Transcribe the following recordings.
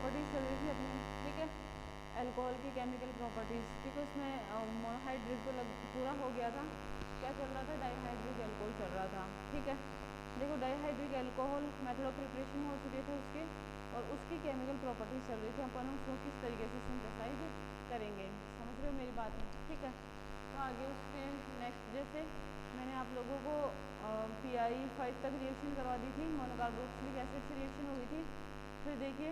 Properties चल रही थी अपनी, ठीक है, अल्कोहल की केमिकल प्रॉपर्टीज़, ठीक है। उसमें मोनोहाइड्रेट तो पूरा हो गया था, क्या चल रहा था, डाईहाइड्रिक अल्कोहल चल रहा था, ठीक है। देखो dihydric alcohol method of preparation हो चुके थे उसके, और उसकी केमिकल प्रॉपर्टीज चल रही थी, अपन उसको किस तरीके से सिंथेसाइज करेंगे, समझ रहे हो मेरी बात, ठीक है। तो आगे उसके नेक्स्ट जैसे मैंने आप लोगों को PI5 तक रिएक्शन करवा दी थी, मोनोकार्बोक्सिलिक एसिड से रिएक्शन हो गई थी। फिर देखिए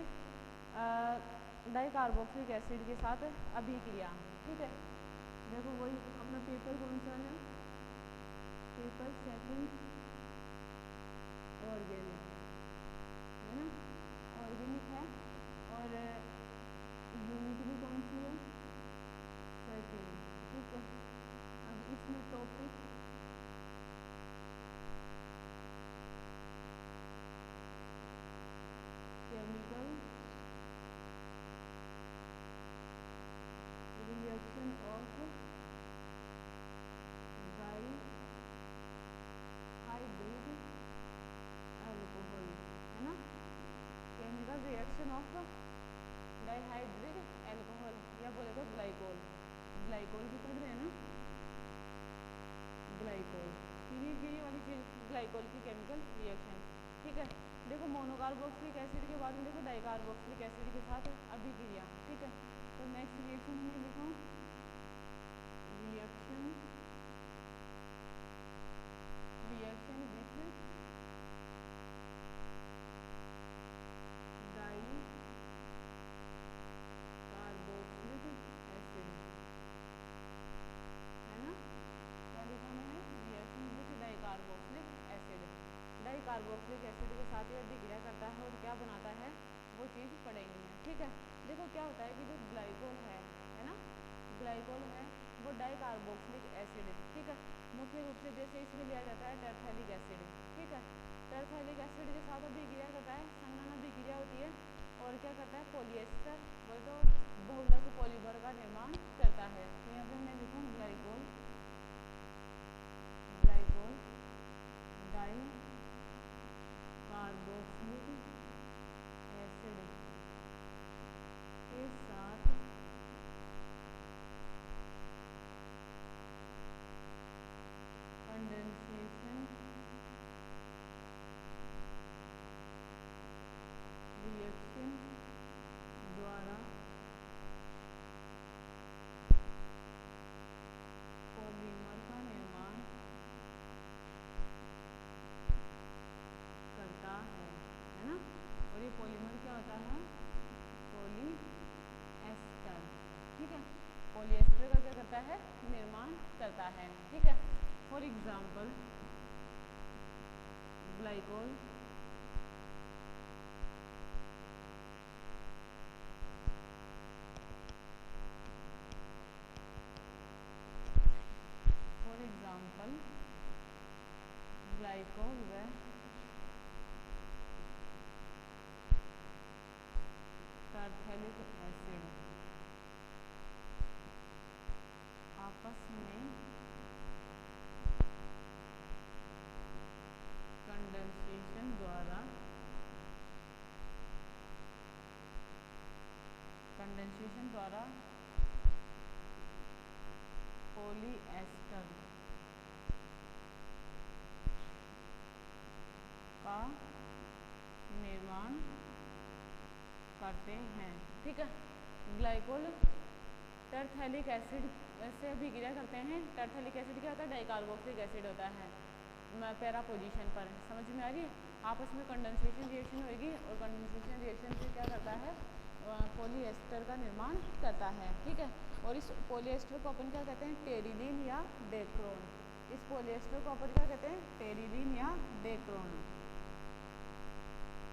डाईकार्बोक्सिलिक एसिड के साथ अभिक्रिया, ठीक है। देखो वही अपना पेपर कौन सा है, पेपर सेकंड ऑर्गेनिक है ना, ऑर्गेनिक है, और यूनिट भी कौन सी है, सेकंड, ठीक है। अब इसमें topic chemical reaction of dihydric alcohol है ना, chemical reaction of dihydric alcohol, या बोले तो ग्लाइकोल, ग्लाइकोल भी पढ़ रहे हैं ना, ग्लाइकोल, ये वाली चीज ग्लाइकोल की केमिकल रिएक्शन, ठीक है। देखो मोनोकार्बोक्सिलिक एसिड के बाद में देखो डाईकार्बोक्सिलिक एसिड के साथ अभिक्रिया, ठीक है। तो नेक्स्ट रिएक्शन में लिखो रिएक्शन विथ डाईकार्बोक्सिलिक एसिड है ना, क्या लिखा मैंने, रिएक्शन विथ डाईकार्बोक्सिलिक एसिड, डाईकार्बोक्सिलिक एसिड के साथ ही अभिक्रिया करता है और क्या बनाता है वो चीज़ पढ़ेंगे, ठीक है। देखो क्या होता है कि जो ग्लाइकोल है ना, ग्लाइकोल है वो डाईकार्बोक्सिलिक एसिड, ठीक है, मुख्य रूप से जैसे इसमें लिया जाता है टरफेलिक एसिड, ठीक है। टरफेलिक एसिड के साथ अभिक्रिया करता है, संघनन अभिक्रिया होती है, और क्या करता है पॉलिएस्टर वो तो बहुलक पॉलीमर का निर्माण करता है। तो यहाँ पे मैं लिखूँ ग्लाइकोल, ग्लाइकोल डाईकार्बोक्सिलिक एसिड के साथ कंडेंसेशन रिएक्शन द्वारा पॉलीमर का निर्माण करता है ना, और ये पॉलीमर क्या होता है, पॉलीएस्टर, ठीक है, पॉलीएस्टर का क्या करता है, निर्माण करता है, ठीक है। फॉर एग्जाम्पल ग्लाइकोल ग्लाइकोल व टरफेलिक एसिड आपस में कंडेंसेशन द्वारा पॉलीएस्टर का निर्माण करते हैं, ठीक है। ग्लाइकोल टरफेलिक एसिड से अभिक्रिया करते हैं, टरफेलिक एसिड क्या होता है, डाईकार्बोक्सिलिक एसिड होता है पैरा पोजीशन पर, समझ में आ रही है। आपस में कंडेंसेशन रिएक्शन होगी और कंडेंसेशन रिएक्शन से क्या करता है पॉलीएस्टर का निर्माण करता है, ठीक है। और इस पॉलीएस्टर को अपन क्या कहते हैं, टेरिलीन या डेक्रोन, इस पॉलीएस्टर को अपन क्या कहते हैं, टेरिलीन या डेक्रोन,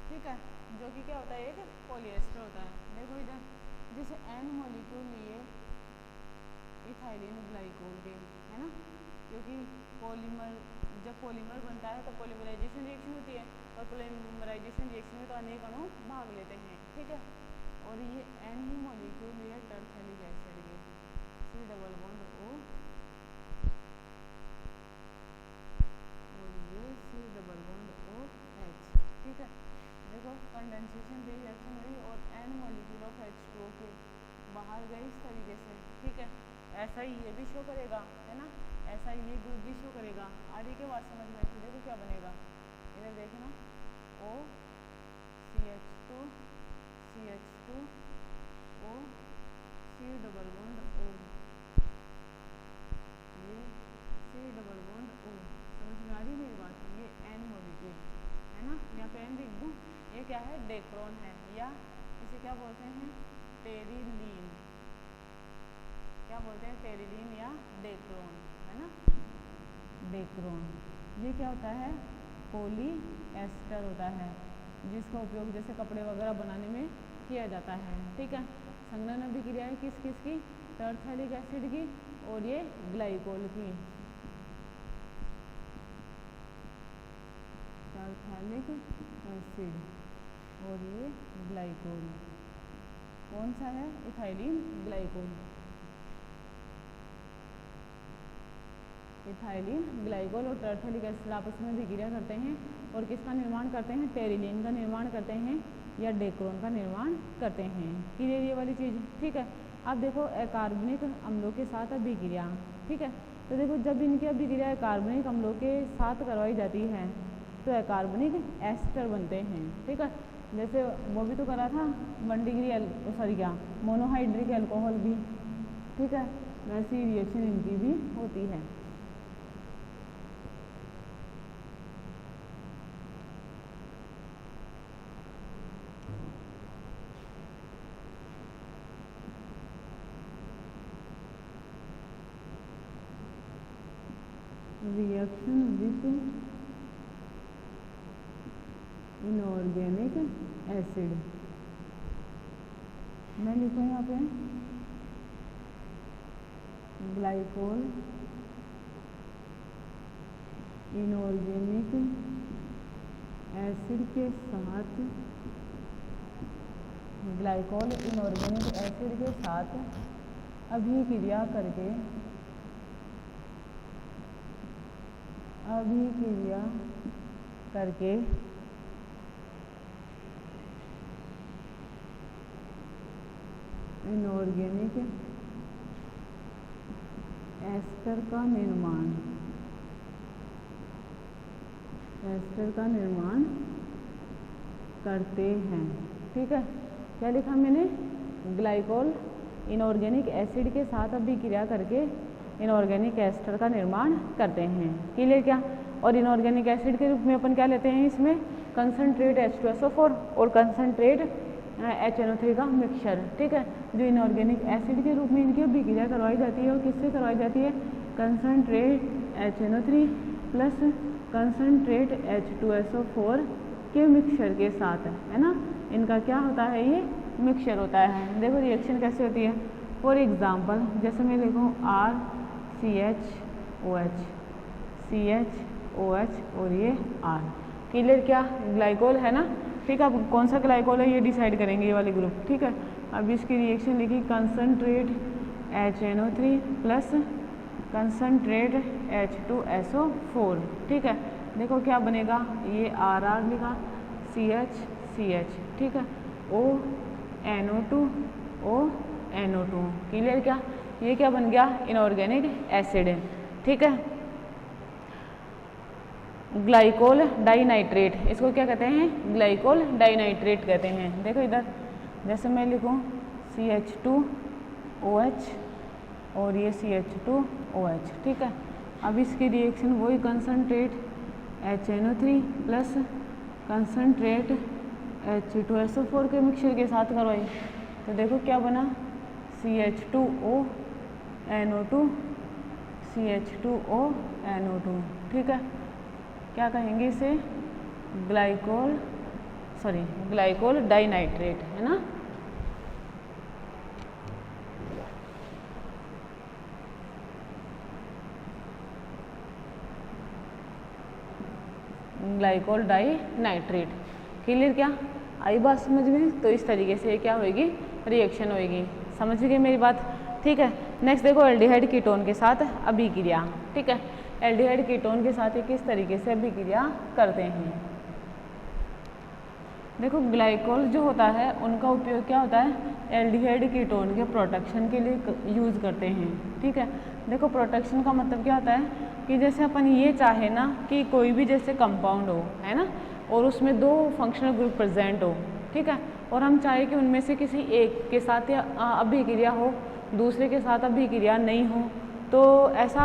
ठीक है, जो कि क्या होता है, एक पॉलीएस्टर होता है। देखो इधर जैसे N मॉलिक्यूल लिए इथाइलिन ग्लाइकोल के, है ना, क्योंकि पॉलीमर जब पॉलीमर बनता है तो पॉलीमराइजेशन रिएक्शन होती है, और पॉलीमराइजेशन रिएक्शन में तो अनेक अणु भाग लेते हैं, ठीक है। और ये N ही मॉलिक्यूल लिए टरफेलिक एसिड के C डबल बॉन्ड O और ये C डबल बॉन्ड OH, ठीक है। देखो कंडेंसेशन रिएक्शन हुई और N n molecule of H2O के बाहर गए इस तरीके से, ठीक है। ऐसा ही ये भी शो करेगा, है ना, ऐसा ही ये ग्रुप भी शो करेगा। आगे के बाद समझ में तो देखो क्या बनेगा, इधर देखना O CH2 CH2 O C double bond O, ये C डबल बॉन्ड O। समझ में आ रही मेरी बात? ये N मॉलिक्यूल है ना, यहाँ पे N लिख दूँ। ये क्या है, डेक्रोन है, या इसे क्या बोलते हैं, टेरिलीन। क्या बोलते हैं, टेरिलीन या डेक्रोन, है ना, डेक्रोन। ये क्या होता है, पॉलीएस्टर होता है, जिसका उपयोग जैसे कपड़े वगैरह बनाने में किया जाता है, ठीक है। संघनन अभिक्रिया है किस किस की, टरथैलिक एसिड की और ये ग्लाइकोल की। टरथैलिक एसिड और ये ग्लाइकोल, कौन सा है, इथाइलिन ग्लाइकोल। इथाइलिन ग्लाइकोल और टरथैलिक एसिड आपस में अभिक्रिया करते हैं और किसका निर्माण करते हैं, टेरिलीन का निर्माण करते हैं या डेक्रोन का निर्माण करते हैं। क्लियर ये वाली चीज़, ठीक है। अब देखो अकार्बनिक अम्लों के साथ अभिक्रिया, ठीक है। तो देखो जब इनकी अभिक्रिया अकार्बनिक अम्लों के साथ करवाई जाती है तो अकार्बनिक एस्टर बनते हैं, ठीक है। जैसे वो भी तो करा था 1 डिग्री सॉरी क्या मोनोहाइड्रिक अल्कोहल भी, ठीक है, वैसी रिएक्शन इनकी भी होती है। रिएक्शन विथ इनऑर्गेनिक एसिड, मैं लिखूँ यहाँ पे ग्लाइकोल इनऑर्गेनिक एसिड के साथ, ग्लाइकोल इनऑर्गेनिक एसिड के साथ अभिक्रिया करके इनऑर्गेनिक एस्टर का निर्माण करते हैं, ठीक है। क्या लिखा मैंने, ग्लाइकोल इनऑर्गेनिक एसिड के साथ अभिक्रिया करके इनऑर्गेनिक एस्टर का निर्माण करते हैं। क्लियर क्या, और इनऑर्गेनिक एसिड के रूप में अपन क्या लेते हैं, इसमें कंसनट्रेट H2SO4 और कंसनट्रेट HNO3 का मिक्सचर, ठीक है। जो इनऑर्गेनिक एसिड के रूप में इनकी अभिक्रिया करवाई जाती है और किससे करवाई जाती है, concentrate HNO3 plus concentrate H2SO4 के मिक्सचर के साथ, है ना। इनका क्या होता है, ये मिक्सचर होता है। देखो रिएक्शन कैसे होती है, फॉर एग्जाम्पल जैसे मैं लिखूँ CHOH और ये R। क्लियर क्या, ग्लाइकोल है ना, ठीक है। अब कौन सा ग्लाइकोल है ये डिसाइड करेंगे, ये वाले ग्रुप, ठीक है। अब इसकी रिएक्शन लिखी, concentrate HNO3 plus concentrate H2SO4, ठीक है। देखो क्या बनेगा, ये RR लिखा, CH, ठीक है, ONO2। क्लियर क्या, ये क्या बन गया, इनऑर्गेनिक एसिड, ठीक है। ग्लाइकोल डाइनाइट्रेट, इसको क्या कहते हैं, ग्लाइकोल डाइनाइट्रेट कहते हैं। देखो इधर जैसे मैं लिखूँ CH2OH और ये CH2OH, ठीक है। अब इसकी रिएक्शन वही concentrate HNO3 plus concentrate H2SO4 के मिक्सचर के साथ करवाई, तो देखो क्या बना, CH2ONO2, ठीक है। क्या कहेंगे इसे, ग्लाइकोल डाइनाइट्रेट, है ना। Glycol dinitrate. क्लियर क्या, आई बात समझ में? तो इस तरीके से क्या होगी, रिएक्शन होगी। समझ गए मेरी बात, ठीक है। नेक्स्ट देखो एल्डिहाइड कीटोन के साथ अभिक्रिया, ठीक है। एल्डिहाइड कीटोन के साथ ये किस तरीके से अभिक्रिया करते हैं। देखो ग्लाइकोल जो होता है उनका उपयोग क्या होता है, एल्डिहाइड कीटोन के प्रोटेक्शन के लिए यूज़ करते हैं। ठीक है, देखो प्रोटेक्शन का मतलब क्या होता है कि जैसे अपन ये चाहे ना कि कोई भी जैसे कंपाउंड हो, है ना, और उसमें 2 फंक्शनल ग्रुप प्रेजेंट हो, ठीक है, और हम चाहे कि उनमें से किसी एक के साथ या अभिक्रिया हो, दूसरे के साथ अभिक्रिया नहीं हो, तो ऐसा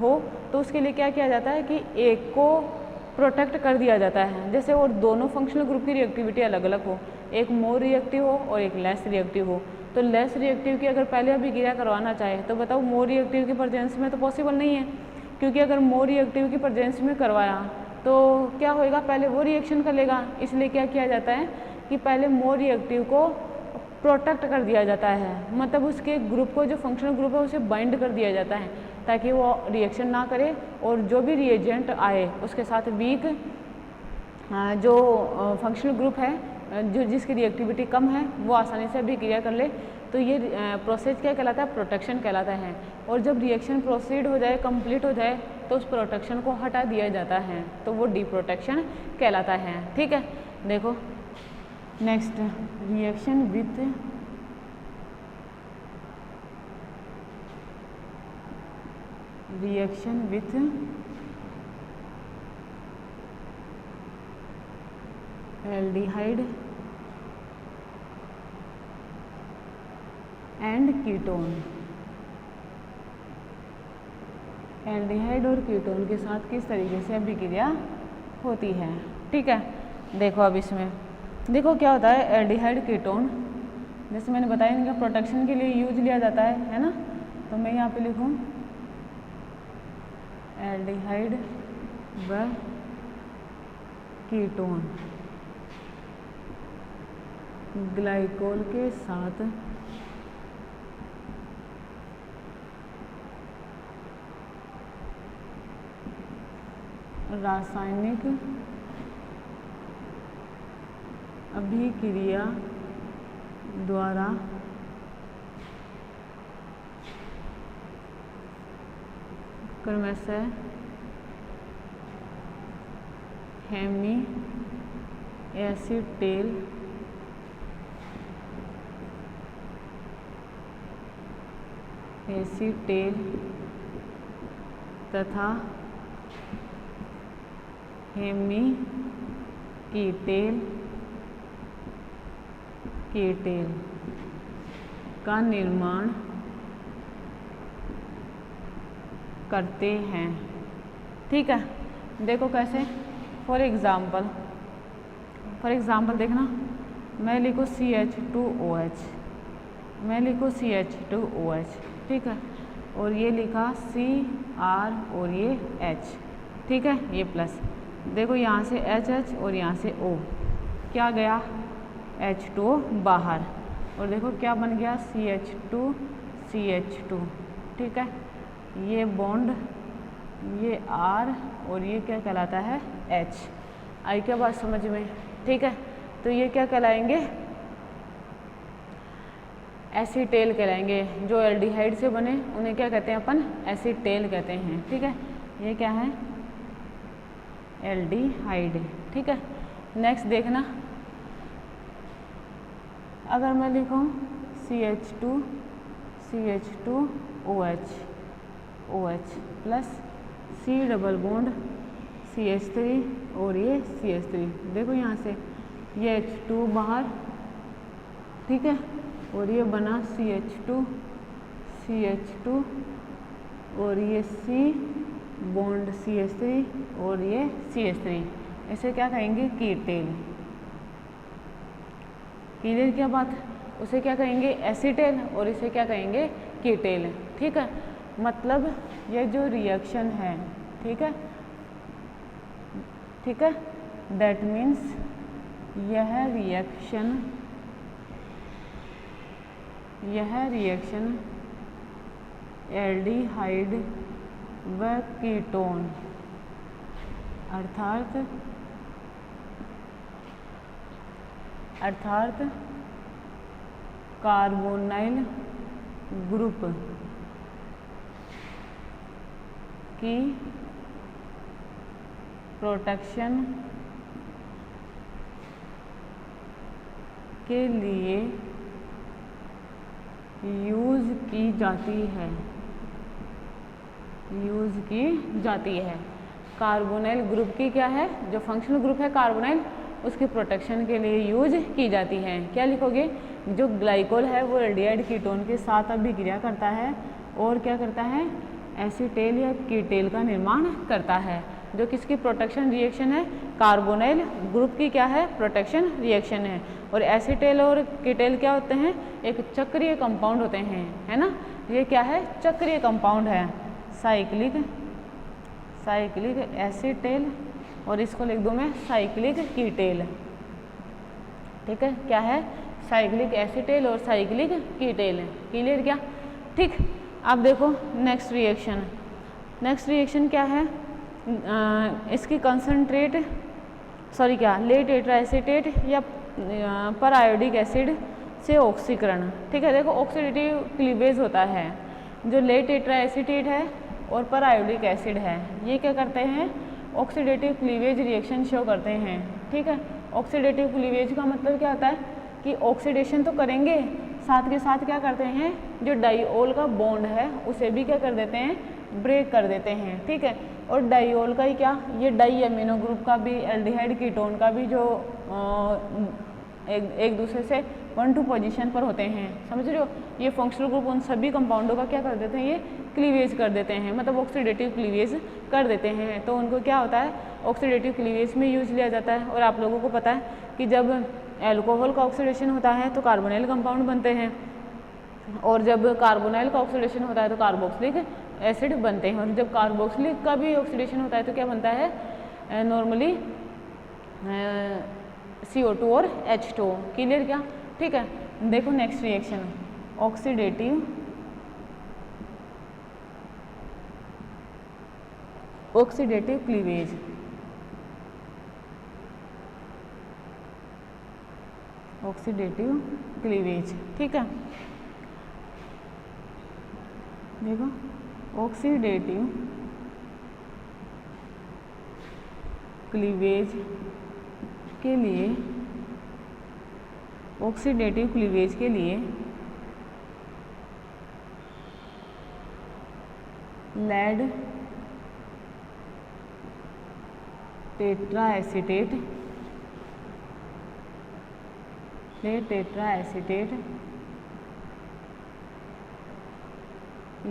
हो तो उसके लिए क्या किया जाता है कि एक को प्रोटेक्ट कर दिया जाता है। जैसे और दोनों फंक्शनल ग्रुप की रिएक्टिविटी अलग अलग हो, एक मोर रिएक्टिव हो और एक लेस रिएक्टिव हो, तो लेस रिएक्टिव की अगर पहले अभिक्रिया करवाना चाहे तो बताओ मोर रिएक्टिव की प्रेजेंस में तो पॉसिबल नहीं है, क्योंकि अगर मोर रिएक्टिव की प्रेजेंस में करवाया तो क्या होएगा, पहले वो रिएक्शन कर लेगा। इसलिए क्या किया जाता है कि पहले मोर रिएक्टिव को प्रोटेक्ट कर दिया जाता है, मतलब उसके ग्रुप को, जो फंक्शनल ग्रुप है उसे बाइंड कर दिया जाता है ताकि वो रिएक्शन ना करे, और जो भी रिएजेंट आए उसके साथ वीक जो फंक्शनल ग्रुप है, जो जिसकी रिएक्टिविटी कम है, वो आसानी से अभिक्रिया कर ले। तो ये प्रोसेस क्या कहलाता है, प्रोटेक्शन कहलाता है। और जब रिएक्शन प्रोसीड हो जाए, कंप्लीट हो जाए, तो उस प्रोटेक्शन को हटा दिया जाता है, तो वो डीप्रोटेक्शन कहलाता है। ठीक है, देखो next, reaction with aldehyde and ketone. Aldehyde और कीटोन के साथ किस तरीके से अभिक्रिया होती है। ठीक है, देखो अब इसमें देखो क्या होता है, एल्डिहाइड कीटोन, जैसे मैंने बताया इनका प्रोटेक्शन के लिए यूज लिया जाता है ना, तो मैं यहाँ पे लिखूँ एल्डिहाइड व कीटोन ग्लाइकोल के साथ रासायनिक अभिक्रिया द्वारा क्रमशः हेमी एसीटेल तथा हेमी कीटेल का निर्माण करते हैं। ठीक है, देखो कैसे, फॉर एग्ज़ाम्पल देखना, मैं लिखूँ CH2OH, मैं लिखूँ CH2OH, ठीक है, और ये लिखा CR और ये H, ठीक है, ये प्लस, देखो यहाँ से HH और यहाँ से O, क्या गया H2O बाहर, और देखो क्या बन गया CH2, ठीक है, ये बॉन्ड, ये R और ये क्या कहलाता है H। आई क्या बात समझ में। ठीक है, तो ये क्या कहलाएंगे, एसीटेल कहलाएंगे। जो एल्डिहाइड से बने उन्हें क्या कहते हैं अपन, एसीटेल कहते हैं। ठीक है, ये क्या है, एल्डिहाइड। ठीक है, नेक्स्ट देखना, अगर मैं लिखूँ CH2OH plus C double bond CH3 और ये CH3, देखो यहाँ से ये H2 बाहर, ठीक है, और ये बना CH2 और ये C बॉन्ड CH3 और ये CH3, इसे क्या कहेंगे, कीटेल। क्लियर क्या बात, उसे क्या कहेंगे, एसीटेल, और इसे क्या कहेंगे, कीटेल। ठीक है, मतलब ये जो रिएक्शन है, ठीक है, दैट मीन्स यह रिएक्शन एल्डिहाइड व कीटोन अर्थात कार्बोनाइल ग्रुप की प्रोटेक्शन के लिए यूज़ की जाती है, यूज़ की जाती है। कार्बोनाइल ग्रुप की क्या है, जो फंक्शनल ग्रुप है कार्बोनाइल, उसकी प्रोटेक्शन के लिए यूज की जाती है। क्या लिखोगे, जो ग्लाइकोल है वो एल्डिहाइड कीटोन के साथ अभिक्रिया करता है और क्या करता है, एसीटेल या कीटेल का निर्माण करता है। जो किसकी प्रोटेक्शन रिएक्शन है, कार्बोनाइल ग्रुप की क्या है, प्रोटेक्शन रिएक्शन है। और एसीटेल और कीटेल क्या होते हैं, एक चक्रीय कंपाउंड होते हैं, है ना। ये क्या है, चक्रीय कंपाउंड है, साइक्लिक एसीटेल, और इसको लिख दूं मैं साइक्लिक कीटेल। ठीक है, क्या है, साइक्लिक एसीटेल और साइक्लिक कीटेल। क्लियर क्या, ठीक। अब देखो नेक्स्ट रिएक्शन क्या है, इसकी कंसनट्रेट लेट टेट्रा एसीटेट या पर आयोडिक एसिड से ऑक्सीकरण। ठीक है, देखो ऑक्सीडेटिव क्लीवेज होता है, जो लेट टेट्रा एसीटेट है और पर आयोडिक एसिड है, ये क्या करते हैं, ऑक्सीडेटिव क्लीवेज रिएक्शन शो करते हैं। ठीक है, ऑक्सीडेटिव क्लीवेज का मतलब क्या होता है कि ऑक्सीडेशन तो करेंगे, साथ के साथ क्या करते हैं, जो डाइओल का बॉन्ड है उसे भी क्या कर देते हैं, ब्रेक कर देते हैं। ठीक है, और डाइओल का ही क्या, ये डाई अमीनो ग्रुप का भी, एल्डिहाइड कीटोन का भी जो एक दूसरे से 1-2 पोजीशन पर होते हैं, समझ रहे हो। ये फंक्शनल ग्रुप उन सभी कंपाउंडों का क्या कर देते हैं, ये क्लीवेज कर देते हैं, मतलब ऑक्सीडेटिव क्लीवेज कर देते हैं। तो उनको क्या होता है, ऑक्सीडेटिव क्लीवेज में यूज लिया जाता है। और आप लोगों को पता है कि जब एल्कोहल का ऑक्सीडेशन होता है तो कार्बोनाइल कंपाउंड बनते हैं, और जब कार्बोनाइल का ऑक्सीडेशन होता है तो कार्बोक्सिलिक एसिड बनते हैं। और जब कार्बोक्सिलिक का भी ऑक्सीडेशन होता है तो क्या बनता है, नॉर्मली CO2 और H2। क्लियर क्या, ठीक है। देखो next reaction, oxidative cleavage. Oxidative cleavage, ठीक है। देखो ऑक्सीडेटिव क्लीवेज के लिए, ऑक्सीडेटिव क्लीवेज के लिए लेड टेट्रा एसीटेट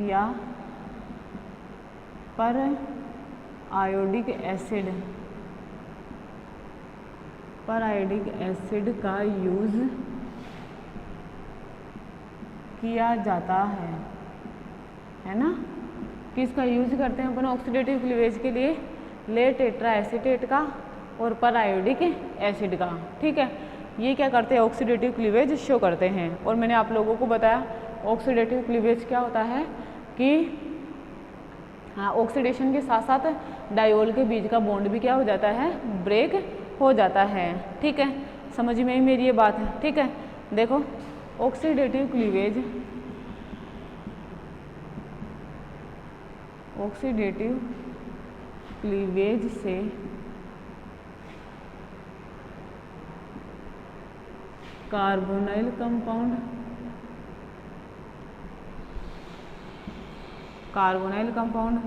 या पर आयोडिक एसिड का यूज किया जाता है ना। किसका यूज करते हैं अपन ऑक्सीडेटिव क्लीवेज के लिए, लेट टेट्रा एसीटेट का और पर आयोडिक एसिड का। ठीक है, ये क्या करते हैं, ऑक्सीडेटिव क्लीवेज शो करते हैं। और मैंने आप लोगों को बताया ऑक्सीडेटिव क्लीवेज क्या होता है कि ऑक्सीडेशन के साथ साथ डाइओल के बीच का बॉन्ड भी क्या हो जाता है, ब्रेक हो जाता है। ठीक है, समझ में ही मेरी ये बात है। ठीक है, देखो ऑक्सीडेटिव क्लीवेज से कार्बोनाइल कंपाउंड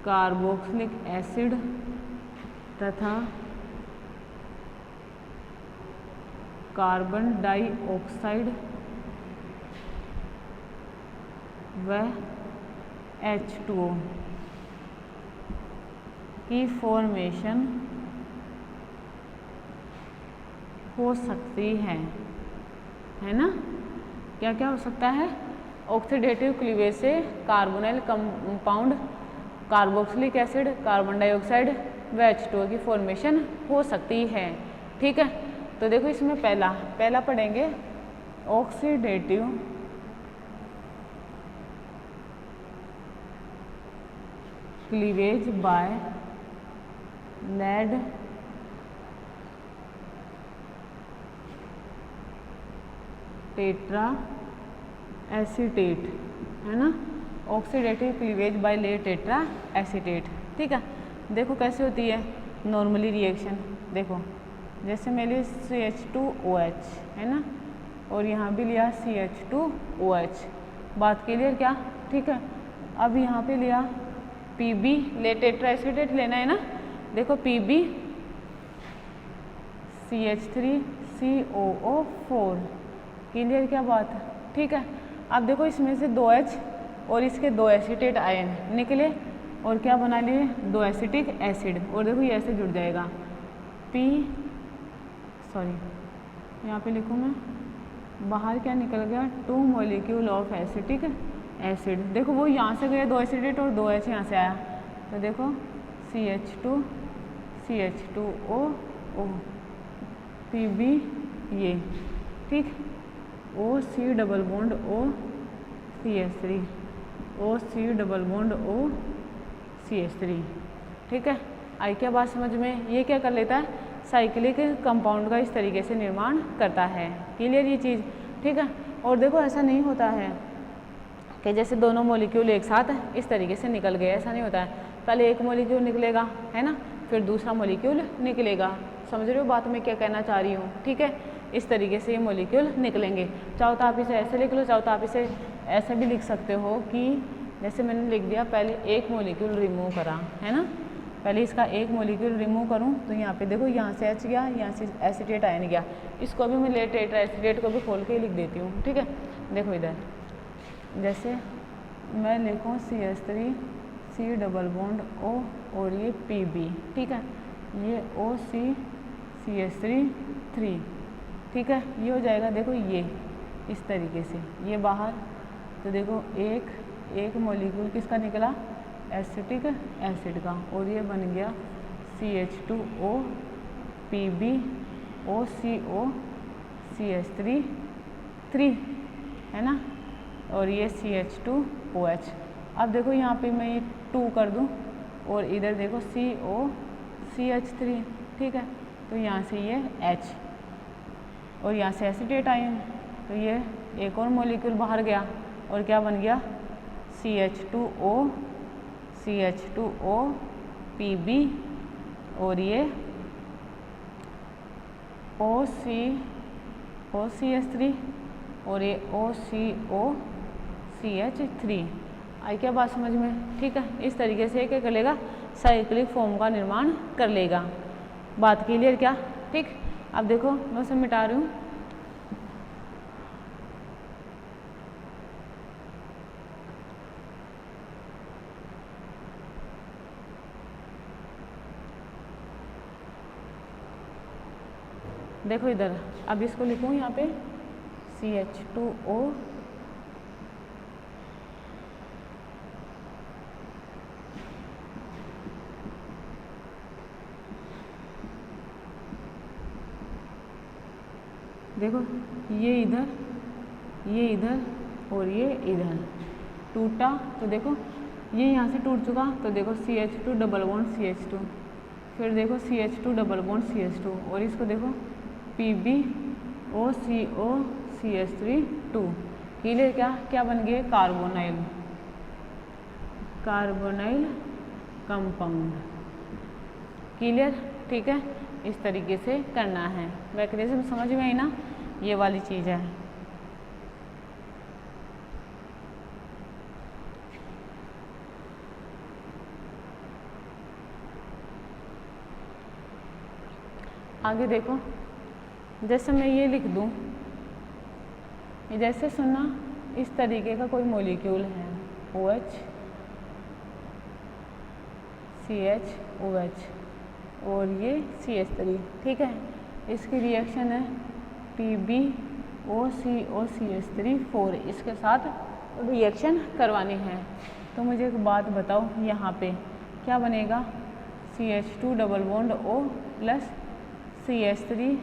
कार्बोक्सिलिक एसिड तथा कार्बन डाइऑक्साइड व H2O की फॉर्मेशन हो सकती है ना। क्या क्या हो सकता है, ऑक्सीडेटिव क्लीवेज से carbonyl compound, carboxylic acid, carbon dioxide व H2O की फॉर्मेशन हो सकती है। ठीक है, तो देखो इसमें पहला पढ़ेंगे oxidative cleavage by lead tetra acetate, है ना। Oxidative cleavage by lead tetra acetate. ठीक है, देखो कैसे होती है नॉर्मली रिएक्शन। देखो जैसे मैं ली CH2OH है ना, और यहाँ भी लिया CH2OH, बात क्लियर क्या? ठीक है। अब यहाँ पे लिया PB, ले टेट्राएसिटेट लेना है ना, देखो PB CH3COO4, क्लियर क्या बात है? ठीक है। अब देखो इसमें से 2H और इसके 2 एसीटेट आयन निकले और क्या बना लिए? 2 एसिटिक एसिड, और देखो ये ऐसे जुड़ जाएगा यहाँ पे लिखूँ मैं, बाहर क्या निकल गया? 2 मॉलिक्यूल ऑफ एसिटिक एसिड। देखो वो यहाँ से गया 2 एसिडेट और 2H यहाँ से आया, तो देखो CH2O PB ये, ठीक, OC double bond OCH3 OC double bond OCH3, ठीक है। आई क्या बात समझ में? ये क्या कर लेता है? साइक्लिक कंपाउंड का इस तरीके से निर्माण करता है, क्लियर ये चीज़, ठीक है। और देखो ऐसा नहीं होता है कि जैसे दोनों मॉलिक्यूल एक साथ इस तरीके से निकल गए, ऐसा नहीं होता है। पहले एक मॉलिक्यूल निकलेगा है ना, फिर दूसरा मॉलिक्यूल निकलेगा। समझ रहे हो बात मैं क्या कहना चाह रही हूँ? ठीक है, इस तरीके से ये मॉलिक्यूल निकलेंगे। चाहो तो आप इसे ऐसे लिख लो, चाहो तो आप इसे ऐसे भी लिख सकते हो कि जैसे मैंने लिख दिया, पहले एक मॉलिक्यूल रिमूव करा है ना, पहले इसका एक मॉलिक्यूल रिमूव करूँ तो यहाँ पे देखो यहाँ से H गया, यहाँ से एसीटेट आयन गया, इसको भी मैं ले टेट्राएसिटेट को भी खोल के ही लिख देती हूँ, ठीक है। देखो इधर जैसे मैं लिखूँ CH3C डबल बॉन्ड O और ये PB, ठीक है, ये OCCH3, ठीक है, ये हो जाएगा। देखो ये इस तरीके से ये बाहर, तो देखो एक मॉलिक्यूल किसका निकला? एसिटिक एसिड का, और ये बन गया CH2O PB OCO CH3 है ना, और ये CH2OH। अब देखो यहाँ पे मैं ये 2 कर दूँ और इधर देखो CO CH3, ठीक है, तो यहाँ से ये H और यहाँ से एसीटेट आयन, तो ये एक और मॉलिक्यूल बाहर गया और क्या बन गया? CH2O PB और ये OCH3 और ये OCOCH3। आई क्या बात समझ में? ठीक है, इस तरीके से क्या कर लेगा? साइक्लिक फॉर्म का निर्माण कर लेगा। बात क्लियर क्या? ठीक। अब देखो मैं उसे मिटा रही हूँ। देखो इधर, अब इसको लिखूँ यहाँ पे CH2O देखो ये इधर और ये इधर टूटा, तो देखो ये यहाँ से टूट चुका, तो देखो CH2 डबल बॉन्ड CH2, फिर देखो CH2 डबल बॉन्ड CH2 और इसको देखो PB OCO CH3 2। क्लियर क्या? क्या बन गए? Carbonyl compound. क्लियर? ठीक है, इस तरीके से करना है। मैकेनिज्म समझ में आई ना? ये वाली चीज़ है। आगे देखो, जैसे मैं ये लिख दूँ, जैसे सुनना इस तरीके का कोई मॉलिक्यूल है OH CH OH और ये CH3, ठीक है, इसकी रिएक्शन है PB OCO CH3 4, इसके साथ रिएक्शन करवानी है। तो मुझे एक बात बताओ, यहाँ पे क्या बनेगा? CH2 double bond O plus CH3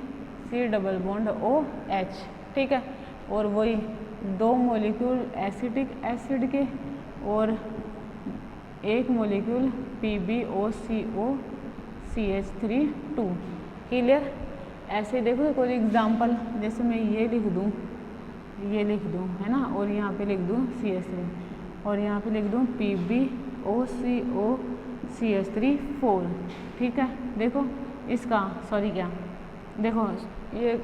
C double bond OH, ठीक है, और वही 2 मॉलिक्यूल एसिटिक एसिड के और एक मॉलिक्यूल PbOCO CH3 2। क्लियर? ऐसे देखो कोई एग्जांपल, जैसे मैं ये लिख दूँ है ना, और यहाँ पे लिख दूँ CH3 और यहाँ पे लिख दूँ PbOCO CH3 4, ठीक है। देखो इसका देखो ये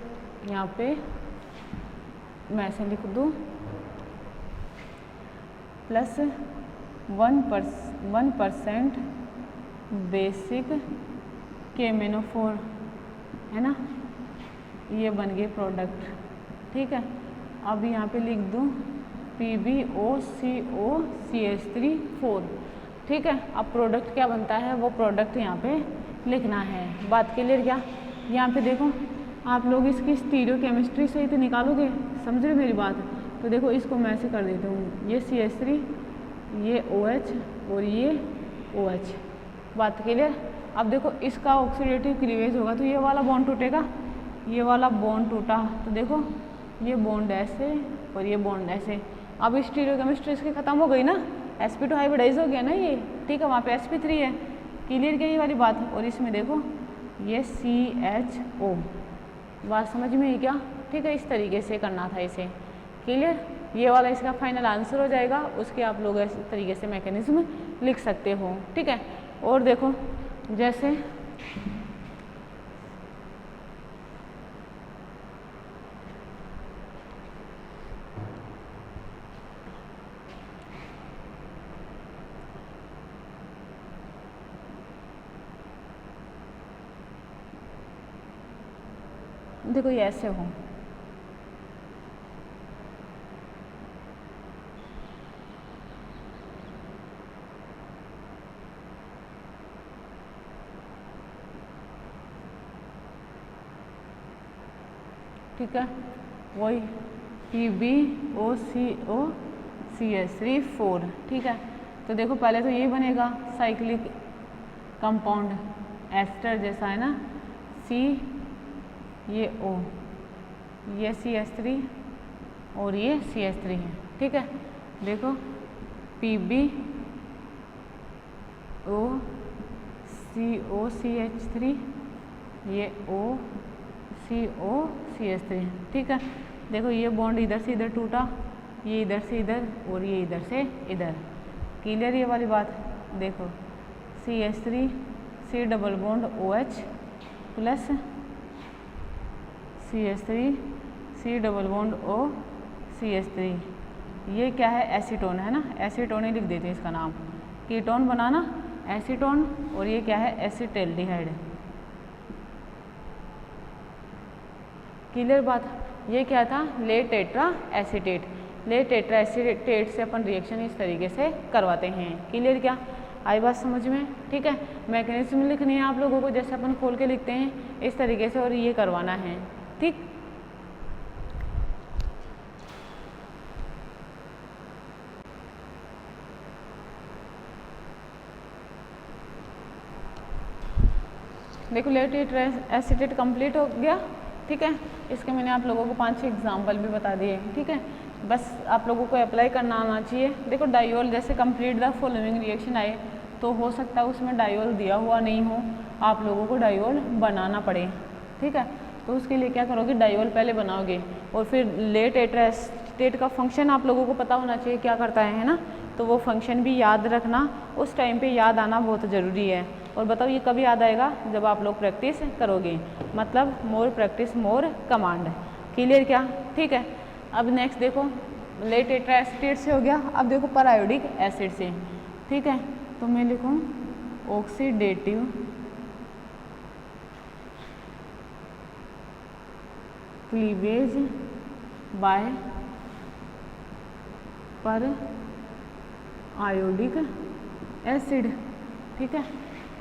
यहाँ पे मैं ऐसे लिख दूँ +1% बेसिक KMnO4 है ना, ये बन गए प्रोडक्ट। ठीक है, अब यहाँ पे लिख दूँ PbOCOCH3 ठीक है। अब प्रोडक्ट क्या बनता है वो प्रोडक्ट यहाँ पे लिखना है। बात क्लियर क्या? यहाँ पे देखो आप लोग इसकी स्टीरियो केमिस्ट्री से ही तो निकालोगे, समझ रहे मेरी बात? तो देखो इसको मैं ऐसे कर देती हूँ, ये CH3, ये OH और ये OH। बात क्लियर? अब देखो इसका ऑक्सीडेटिव क्लीवेज होगा तो ये वाला बॉन्ड टूटेगा, ये वाला बॉन्ड टूटा तो देखो ये बॉन्ड ऐसे और ये बॉन्ड ऐसे। अब स्टीरियो केमिस्ट्री इसकी खत्म हो गई ना, sp2 हाइब्रिडाइज हो गया ना ये। ठीक है, वहाँ पे sp3 है। क्लियर क्या ये वाली बात? और इसमें देखो ये CHO। बात समझ में आई क्या? ठीक है, इस तरीके से करना था इसे। क्लियर? ये वाला इसका फाइनल आंसर हो जाएगा। उसके आप लोग इस तरीके से मैकेनिज्म लिख सकते हो। ठीक है, और देखो जैसे देखो ये ऐसे हो, ठीक है, वही PbOCOCH3 ठीक है। तो देखो पहले तो यही बनेगा साइक्लिक कंपाउंड एस्टर जैसा है ना, C ये O, ये CH3 और ये CH3 है। ठीक है, देखो PbOCOCH3 ये OCOCH3 ठीक है। देखो ये बॉन्ड इधर से इधर टूटा, ये इधर से इधर और ये इधर से इधर। क्लियर ये वाली बात? देखो CH3 C double bond OH plus CH3 C double bond O CH3, ये क्या है? एसीटोन है ना, एसीटोन ही लिख देते हैं इसका नाम। कीटोन बनाना एसीटोन, और ये क्या है? एसिटाल्डिहाइड। क्लियर बात? ये क्या था? Lead tetra acetate. Lead tetra acetate से अपन रिएक्शन इस तरीके से करवाते हैं। क्लियर क्या? आई बात समझ में? ठीक है, मैकेनिज्म लिखनी है आप लोगों को जैसे अपन खोल के लिखते हैं इस तरीके से, और ये करवाना है। ठीक, देखो लेट टेट्रा एसीटेट कंप्लीट हो गया। ठीक है, इसके मैंने आप लोगों को 5-6 एग्जाम्पल भी बता दिए। ठीक है, बस आप लोगों को अप्लाई करना आना चाहिए। देखो डायोल जैसे कंप्लीट द फॉलोइंग रिएक्शन आए तो हो सकता है उसमें डायोल दिया हुआ नहीं हो, आप लोगों को डायोल बनाना पड़े। ठीक है, तो उसके लिए क्या करोगे? डायोल पहले बनाओगे और फिर लेट टेट्रा एसीटेट का फंक्शन आप लोगों को पता होना चाहिए क्या करता है ना, तो वो फंक्शन भी याद रखना, उस टाइम पे याद आना बहुत ज़रूरी है। और बताओ ये कभी याद आएगा? जब आप लोग प्रैक्टिस करोगे, मतलब more practice more command. Clear क्या? ठीक है, अब नेक्स्ट देखो लेट टेट्रा एसीटेट से हो गया। अब देखो पर आयोडिक एसिड से। ठीक है, तो मैं लिखूँ ऑक्सीडेटिव क्लीवेज बाय पर आयोडिक एसिड। ठीक है,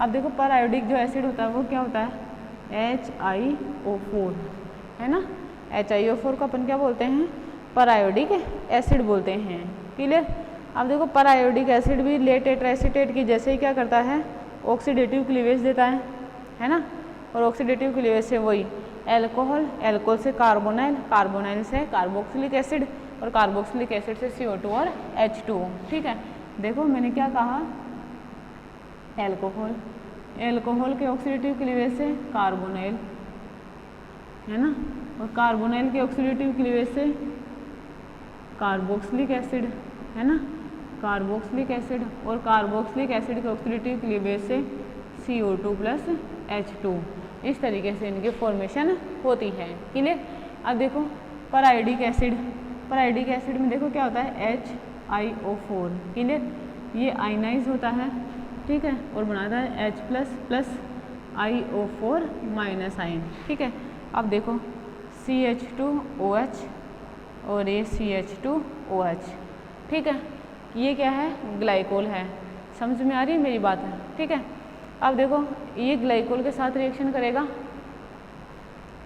अब देखो पर आयोडिक जो एसिड होता है वो क्या होता है? HiO4 है ना। HiO4 को अपन क्या बोलते हैं? पर आयोडिक एसिड बोलते हैं। क्लियर? अब देखो पर आयोडिक एसिड भी लेट टेट्रा एसीटेट की जैसे ही क्या करता है? ऑक्सीडेटिव क्लीवेज देता है ना। और ऑक्सीडेटिव क्लीवेज से वही एल्कोहल, एल्कोहल से कार्बोनाइल, कार्बोनाइल से कार्बोक्सिलिक एसिड, और कार्बोक्सिलिक एसिड से CO2 और H2। ठीक है, देखो मैंने क्या कहा? एल्कोहल, एल्कोहल के ऑक्सीडेटिव क्लीवेज से कार्बोनाइल है ना, और कार्बोनाइल के ऑक्सीडेटिव क्लीवेज से कार्बोक्सिलिक एसिड है ना, कार्बोक्सिलिक एसिड, और कार्बोक्सिलिक एसिड के ऑक्सीडेटिव क्लीवेज से CO2 प्लस H2। इस तरीके से इनकी फॉर्मेशन होती है। क्लियर। अब देखो पैरायोडिक एसिड, पैरायोडिक एसिड में देखो क्या होता है HiO4। क्लियर। ये आयनाइज होता है, ठीक है, और बनाता है H plus IO4 minus ion. ठीक है। अब देखो CH2OH और ये CH2OH। ठीक है, ये क्या है, ग्लाइकोल है। समझ में आ रही है मेरी बात है। ठीक है। अब देखो ये ग्लाइकोल के साथ रिएक्शन करेगा,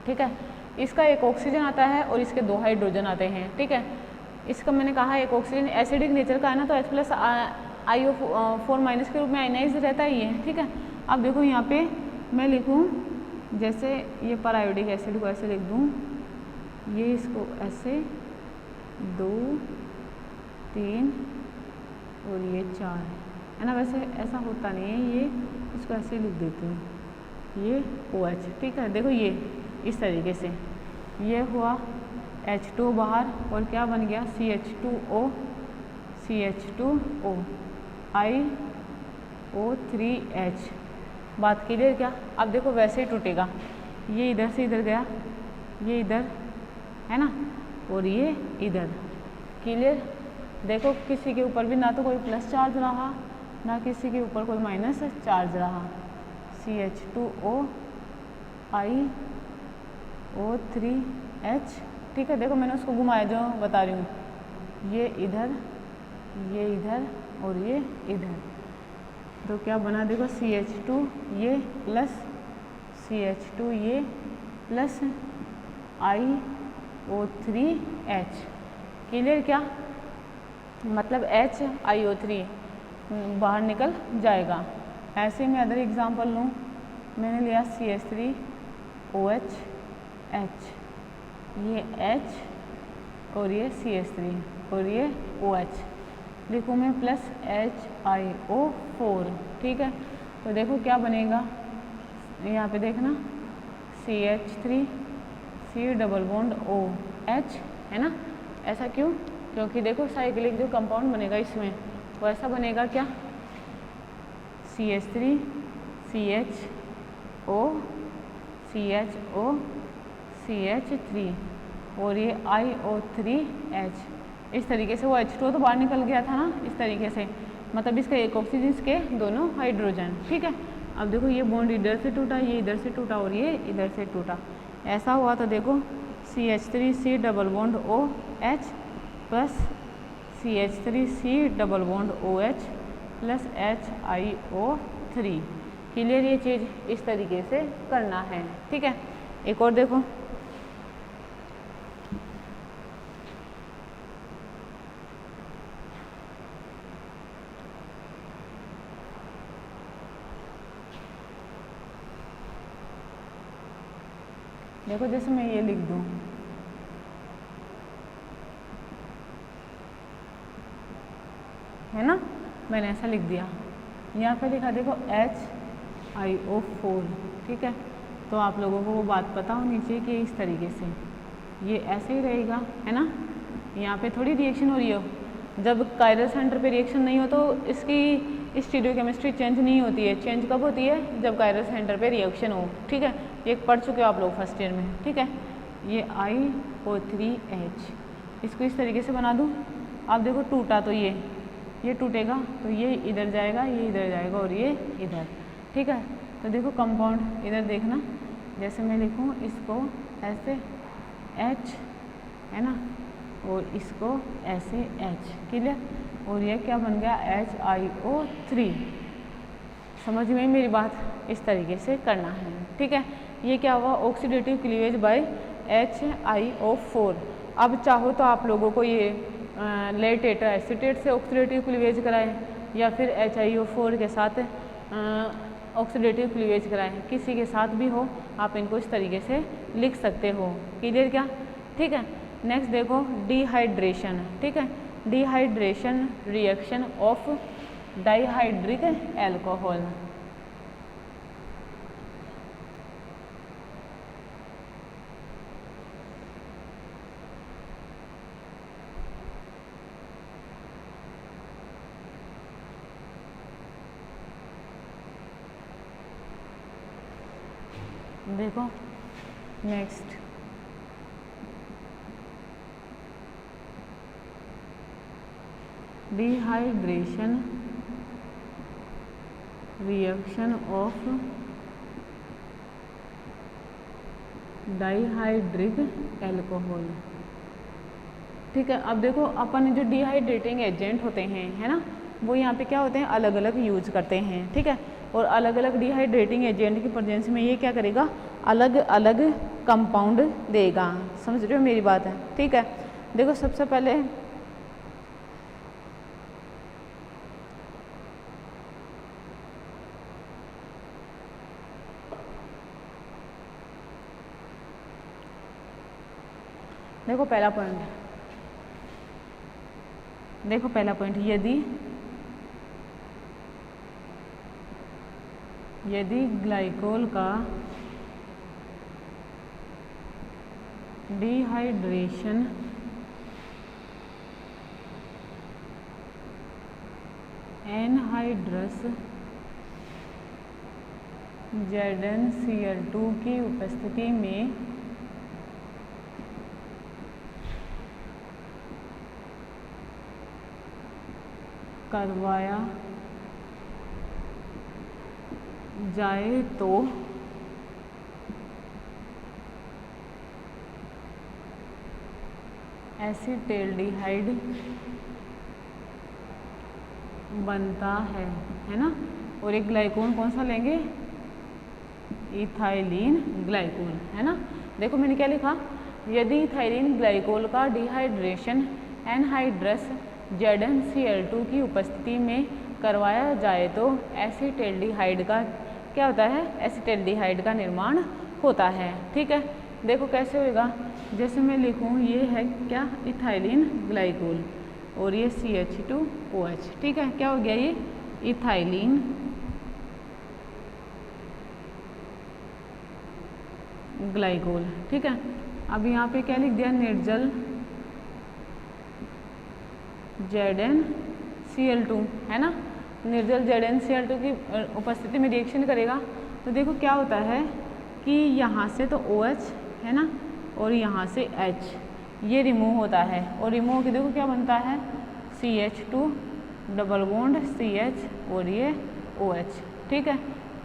ठीक है, इसका एक ऑक्सीजन आता है और इसके 2 हाइड्रोजन आते हैं। ठीक है, इसका मैंने कहा एक ऑक्सीजन एसिडिक नेचर का है ना, तो H प्लस IO4 माइनस के रूप में आयनाइज रहता ही है। ठीक है। अब देखो यहाँ पे मैं लिखूँ, जैसे ये पैरायोडिक एसिड को ऐसे लिख दूँ, ये इसको ऐसे 2 3 और ये 4 है ना। वैसे ऐसा होता नहीं है, ये इसको ऐसे लिख देती हूँ, ये OH। ठीक है, देखो ये इस तरीके से ये हुआ H2 बाहर और क्या बन गया CH2O IO3H। बात क्लियर क्या। अब देखो वैसे ही टूटेगा, ये इधर से इधर गया, ये इधर है ना, और ये इधर। क्लियर। देखो किसी के ऊपर भी ना तो कोई प्लस चार्ज रहा ना किसी के ऊपर कोई माइनस चार्ज रहा। CH2O IO3H। ठीक है, देखो मैंने उसको घुमाया जो बता रही हूँ, ये इधर और ये इधर, तो क्या बना देखो CH2 ये प्लस CH2 ये प्लस IO3H। क्लियर क्या, मतलब HiO3 बाहर निकल जाएगा। ऐसे में अदर एग्जांपल लूँ, मैंने लिया CH3OH H, ये H और ये CH3 और ये OH लिखूँ मैं प्लस HiO4। ठीक है, तो देखो क्या बनेगा, यहाँ पे देखना CH3 C double bond OH है ना। ऐसा क्यों, क्योंकि देखो साइक्लिक जो कंपाउंड बनेगा इसमें वो ऐसा बनेगा क्या, CH3 CHO CH3 और ये IO3H। इस तरीके से वो H2 तो बाहर निकल गया था ना, इस तरीके से, मतलब इसका एक ऑक्सीजन इसके दोनों हाइड्रोजन। ठीक है। अब देखो ये बॉन्ड इधर से टूटा, ये इधर से टूटा और ये इधर से टूटा, ऐसा हुआ। तो देखो CH3 C double bond OH plus CH3 C double bond OH plus HiO3। Clear, ये चीज़ इस तरीके से करना है। ठीक है। एक और देखो, देखो जैसे मैं ये लिख दूँ, है ना, मैंने ऐसा लिख दिया, यहाँ पे लिखा देखो HiO4। ठीक है, तो आप लोगों को वो बात पता होनी चाहिए कि इस तरीके से ये ऐसे ही रहेगा, है ना। यहाँ पे थोड़ी रिएक्शन हो रही हो, जब कायरल सेंटर पे रिएक्शन नहीं हो तो इसकी स्टीरियोकेमिस्ट्री चेंज नहीं होती है। चेंज कब होती है, जब कायरल सेंटर पे रिएक्शन हो। ठीक है, ये पढ़ चुके हो आप लोग फर्स्ट ईयर में। ठीक है, ये IO3H, इसको इस तरीके से बना दूँ। आप देखो टूटा तो ये टूटेगा तो ये इधर जाएगा, ये इधर जाएगा और ये इधर। ठीक है, तो देखो कंपाउंड इधर देखना, जैसे मैं लिखूँ इसको ऐसे H है ना, और इसको ऐसे H। क्लियर, और ये क्या बन गया HiO3। समझ में मेरी बात, इस तरीके से करना है। ठीक है, ये क्या हुआ, ऑक्सीडेटिव क्लीवेज बाय HiO4। अब चाहो तो आप लोगों को ये लेड टेट्रा एसीटेट से ऑक्सीडेटिव क्लीवेज कराएं या फिर HiO4 के साथ ऑक्सीडेटिव क्लीवेज कराएं, किसी के साथ भी हो आप इनको इस तरीके से लिख सकते हो। क्लियर क्या। ठीक है, नेक्स्ट देखो डिहाइड्रेशन। ठीक है, dehydration reaction of dihydric alcohol. देखो next, dehydration reaction of dihydric alcohol. ठीक है, अब देखो अपन जो डिहाइड्रेटिंग एजेंट होते हैं, है ना, वो यहाँ पे क्या होते हैं, अलग अलग यूज करते हैं। ठीक है, और अलग अलग डिहाइड्रेटिंग एजेंट की प्रेजेंस में ये क्या करेगा, अलग अलग कंपाउंड देगा। समझ रहे हो मेरी बात है? ठीक है, देखो सबसे पहले देखो पहला पॉइंट, देखो पहला पॉइंट, यदि ग्लाइकोल का डिहाइड्रेशन एनहाइड्रस ZnCl2 की उपस्थिति में करवाया जाए तो एसिटाल्डिहाइड बनता है ना। और एक ग्लाइकोल कौन सा लेंगे, इथाइलिन ग्लाइकोल, है ना। देखो मैंने क्या लिखा, यदि इथाइलिन ग्लाइकोल का डिहाइड्रेशन एनहाइड्रस ZnCl2 की उपस्थिति में करवाया जाए तो एसिटाल्डिहाइड का क्या होता है, एसिटाल्डिहाइड का निर्माण होता है। ठीक है, देखो कैसे होगा, जैसे मैं लिखूँ, ये है क्या, इथाइलिन ग्लाइकोल और ये CH2OH। ठीक है, क्या हो गया ये, इथाइलिन ग्लाइकोल। ठीक है, अब यहाँ पे क्या लिख दिया, निर्जल ZnCl2, है ना। निर्जल ZnCl2 की उपस्थिति में रिएक्शन करेगा तो देखो क्या होता है कि यहाँ से तो OH है ना, और यहाँ से H ये रिमूव होता है, और रिमूव होकर देखो क्या बनता है, CH2 डबल बॉन्ड CH और ये OH। ठीक है,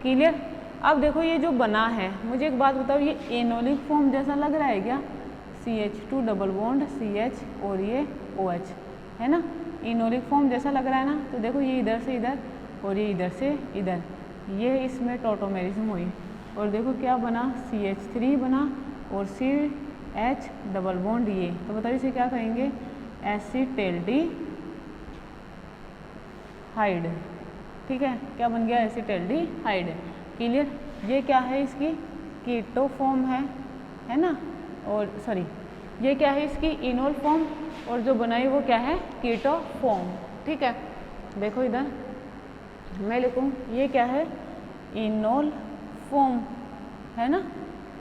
क्लियर। अब देखो ये जो बना है, मुझे एक बात बताओ, ये एनोलिक फॉर्म जैसा लग रहा है क्या, CH2 डबल बॉन्ड CH और ये OH, है ना, इनोलिक फॉर्म जैसा लग रहा है ना। तो देखो ये इधर से इधर और ये इधर से इधर, ये इसमें टॉटोमेरिज्म हुई, और देखो क्या बना, CH3 बना और CH डबल बॉन्ड ये। तो बताइए इसे क्या कहेंगे, एसिटाल्डिहाइड। ठीक है, क्या बन गया, एसिटाल्डिहाइड। क्लियर। ये क्या है, इसकी कीटो फॉर्म है ना, और सॉरी ये क्या है, इसकी इनोल फॉर्म, और जो बनाई वो क्या है, कीटो फॉर्म। ठीक है, देखो इधर मैं लिखूँ, ये क्या है, इनोल फॉर्म, है ना,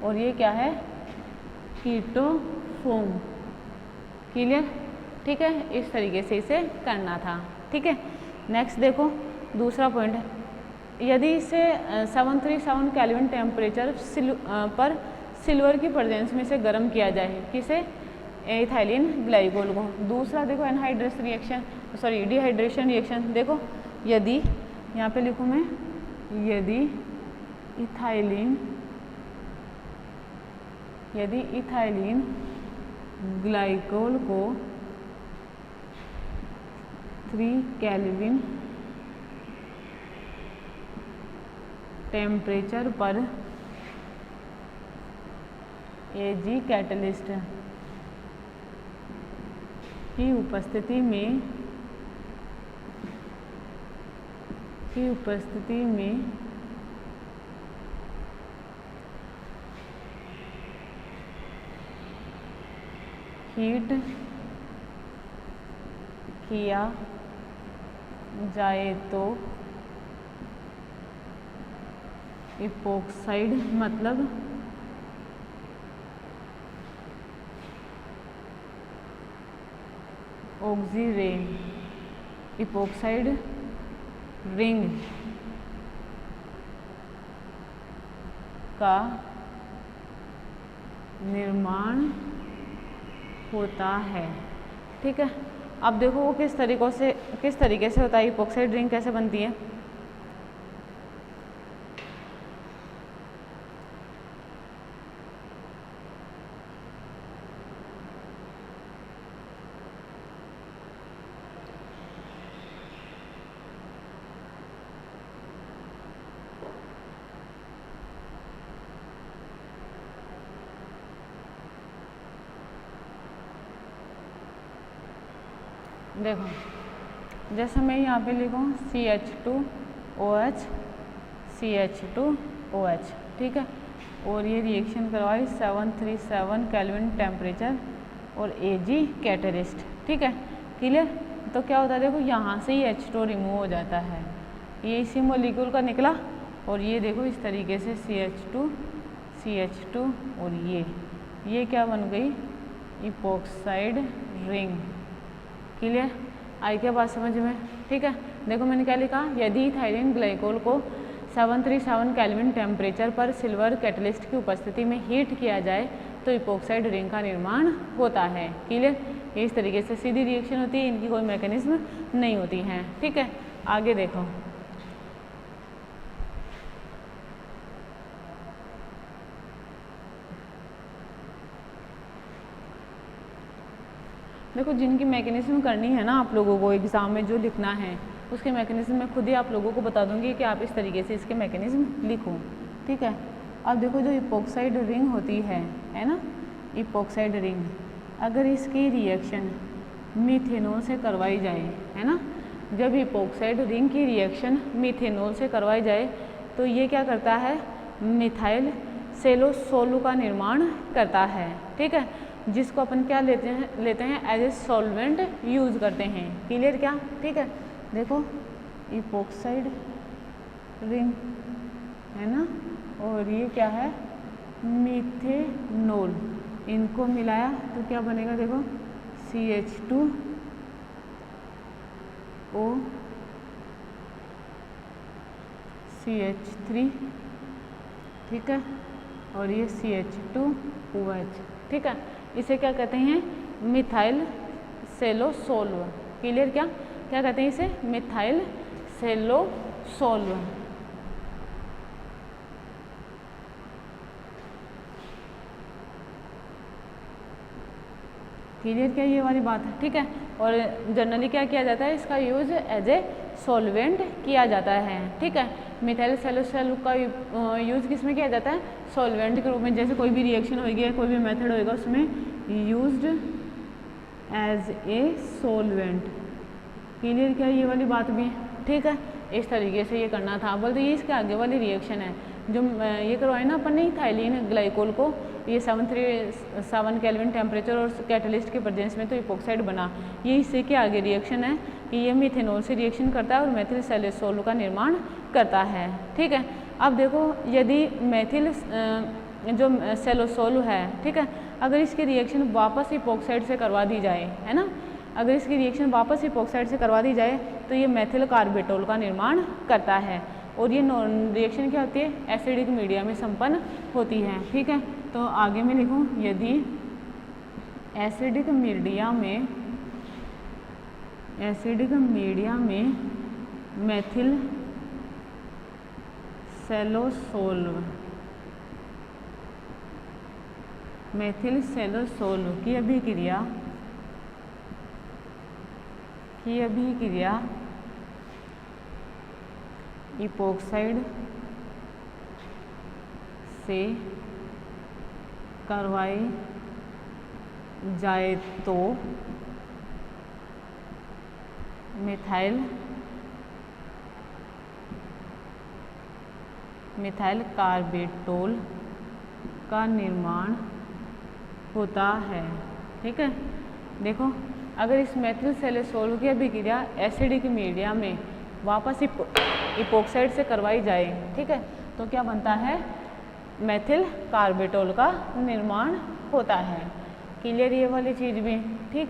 और ये क्या है, कीटो फॉर्म। क्लियर। ठीक है, इस तरीके से इसे करना था। ठीक है, नेक्स्ट देखो दूसरा पॉइंट है, यदि इसे 737 केल्विन टेम्परेचर पर सिल्वर की प्रेजेंस में से गर्म किया जाए, किसे, इथाइलिन ग्लाइकोल को। दूसरा देखो anhydrous reaction, sorry dehydration reaction. देखो यदि, यहाँ पे लिखूँ मैं, यदि इथाइलिन ग्लाइकोल को 3 केल्विन टेम्परेचर पर Ag कैटलिस्ट की उपस्थिति में हीट किया जाए तो इपोक्साइड, मतलब ऑक्सीरेन इपोक्साइड रिंग का निर्माण होता है। ठीक है, अब देखो वो किस तरीके से होता है, इपॉक्साइड रिंग कैसे बनती है। देखो जैसे मैं यहाँ पे लिखूँ CH2OH CH2OH, ठीक है, और ये रिएक्शन करवाई 737 केल्विन टेम्परेचर और Ag कैटलिस्ट। ठीक है, क्लियर। तो क्या होता है, देखो यहाँ से ही H2 रिमूव हो जाता है, ये इसी मॉलिक्यूल का निकला, और ये देखो इस तरीके से CH2 और ये क्या बन गई, इपॉक्साइड रिंग। क्लियर, आई क्या बात समझ में। ठीक है, देखो मैंने क्या लिखा, यदि इथाइलिन ग्लाइकोल को 737 केल्विन टेम्परेचर पर सिल्वर कैटलिस्ट की उपस्थिति में हीट किया जाए तो इपॉक्साइड रिंग का निर्माण होता है। क्लियर, इस तरीके से सीधी रिएक्शन होती है, इनकी कोई मैकेनिज्म नहीं होती है। ठीक है, आगे देखो, देखो जिनकी मैकेनिज्म करनी है ना आप लोगों को एग्ज़ाम में जो लिखना है उसके मैकेनिज्म मैं खुद ही आप लोगों को बता दूंगी कि आप इस तरीके से इसके मैकेनिज्म लिखो। ठीक है, अब देखो जो इपॉक्साइड रिंग होती है ना, इपॉक्साइड रिंग, अगर इसकी रिएक्शन मीथेनॉल से करवाई जाए, है ना, जब इपॉक्साइड रिंग की रिएक्शन मीथेनॉल से करवाई जाए तो ये क्या करता है, मिथाइल सेलोसोल का निर्माण करता है। ठीक है, जिसको अपन क्या लेते हैं एज ए सॉल्वेंट यूज़ करते हैं। क्लियर क्या। ठीक है, देखो इपॉक्साइड रिंग है ना, और ये क्या है, मीथेनॉल, इनको मिलाया तो क्या बनेगा, देखो CH2O CH3, ठीक है, और ये CH2OH। ठीक है, इसे क्या कहते हैं, मिथाइल सेलोसोल। क्लियर क्या कहते हैं इसे, मिथाइल सेलोसोल। क्लियर क्या ये वाली बात है। ठीक है, और जनरली क्या किया जाता है, इसका यूज एज ए सॉल्वेंट किया जाता है। ठीक है, मिथाइल सेलोसोल का यूज किस में किया जाता है, सॉल्वेंट के रूप में। जैसे कोई भी रिएक्शन होगी, कोई भी मेथड होएगा, उसमें used as a solvent. Clear क्या ये वाली बात भी। ठीक है, इस तरीके से ये करना था। बोलते ये इसके आगे वाली रिएक्शन है जो ये करवाए ना अपन ने इथाइलिन ग्लाइकोल को, ये 737 केल्विन टेम्परेचर और कैटलिस्ट के प्रेजेंस में तो इपॉक्साइड बना। ये इससे के आगे रिएक्शन है कि ये मीथेनॉल से रिएक्शन करता है और मेथिल सेलोसोल का निर्माण करता है। ठीक है, अब देखो यदि मेथिल जो सेलोसोल है, ठीक है, अगर इसकी रिएक्शन वापस इपॉक्साइड से करवा दी जाए, है ना, अगर इसकी रिएक्शन वापस इपॉक्साइड से करवा दी जाए तो ये मेथिल कार्बेटोल का निर्माण करता है। और ये रिएक्शन क्या होती है, एसिडिक मीडिया में संपन्न होती है। ठीक है, तो आगे मैं लिखूँ, यदि एसिडिक मीडिया में मेथिल सेलोसोल की अभिक्रिया इपॉक्साइड से करवाई जाए तो मिथाइल कार्बेटोल का निर्माण होता है। ठीक है, देखो अगर इस मेथिल सेलोसोल की अभिक्रिया एसिडिक मीडिया में वापस इपॉक्साइड से करवाई जाए, ठीक है, तो क्या बनता है, मेथिल कार्बेटोल का निर्माण होता है। क्लियर ये वाली चीज़ भी। ठीक,